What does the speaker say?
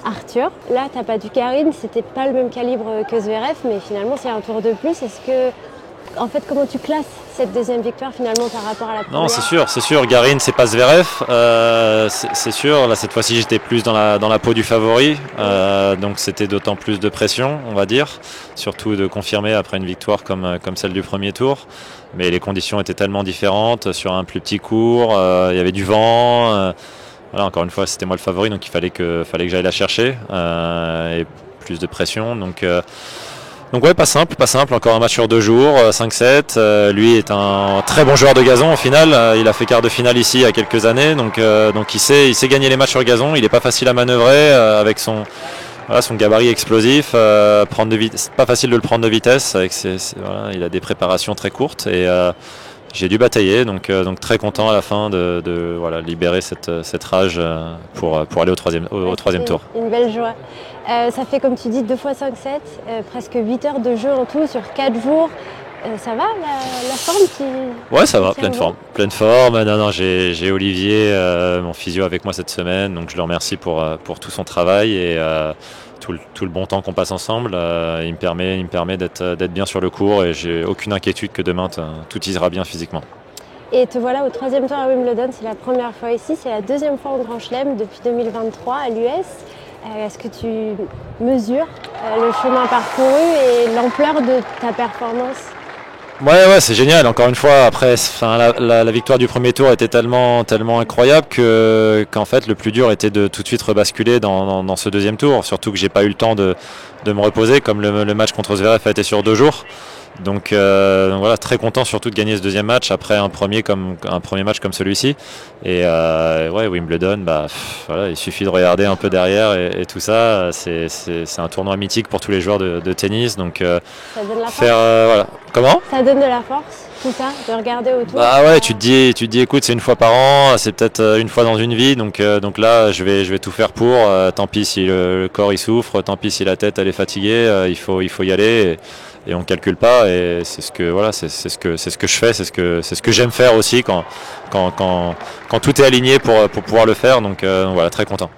Arthur. Là, t'as battu Garin, c'était pas le même calibre que Zverev, mais finalement, c'est un tour de plus. Est-ce que, en fait, comment tu classes cette deuxième victoire finalement par rapport à la première? Non, c'est sûr. Garin, c'est pas Zverev. C'est sûr. Là, cette fois-ci, j'étais plus dans la peau du favori. Donc, c'était d'autant plus de pression, on va dire. Surtout de confirmer après une victoire comme celle du premier tour. Mais les conditions étaient tellement différentes. Sur un plus petit court, il y avait du vent. Voilà, encore une fois, c'était moi le favori, donc il fallait que j'aille la chercher. Et plus de pression. Donc ouais, pas simple, encore un match sur 2 jours, 5-7. Lui est un très bon joueur de gazon au final. Il a fait quart de finale ici il y a quelques années, donc il sait gagner les matchs sur gazon. Il n'est pas facile à manœuvrer avec son gabarit explosif. C'est pas facile de le prendre de vitesse. Il a des préparations très courtes et j'ai dû batailler, donc très content à la fin de libérer cette rage pour aller au troisième tour. Une belle joie. Ça fait, comme tu dis, 2 fois 5-7, presque 8 heures de jeu en tout sur 4 jours. Ça va, la forme Ouais, ça va, pleine forme. Non, j'ai Olivier, mon physio, avec moi cette semaine, donc je le remercie pour tout son travail et tout le bon temps qu'on passe ensemble. Il me permet d'être bien sur le court et j'ai aucune inquiétude que demain tout ira bien physiquement. Et te voilà au 3e tour à Wimbledon, c'est la première fois ici, c'est la 2e fois en Grand Chelem depuis 2023 à l'US. Est-ce que tu mesures le chemin parcouru et l'ampleur de ta performance? Ouais, c'est génial. Encore une fois, après, la victoire du premier tour était tellement incroyable qu'en fait, le plus dur était de tout de suite rebasculer dans ce deuxième tour. Surtout que j'ai pas eu le temps de me reposer, comme le match contre Zverev a été sur 2 jours. Donc voilà, très content surtout de gagner ce deuxième match après un premier match comme celui-ci. Et Wimbledon, il suffit de regarder un peu derrière et tout ça. C'est un tournoi mythique pour tous les joueurs de tennis. Donc ça donne la force. Comment? Ça donne de la force, tout ça, de regarder autour. Tu te dis, écoute, c'est une fois par an, c'est peut-être une fois dans une vie. Donc là, je vais tout faire pour. Tant pis si le corps il souffre, tant pis si la tête elle est fatiguée. Il faut y aller. Et on ne calcule pas, et c'est ce que je fais, c'est ce que j'aime faire aussi quand tout est aligné pour pouvoir le faire. Donc voilà, très content.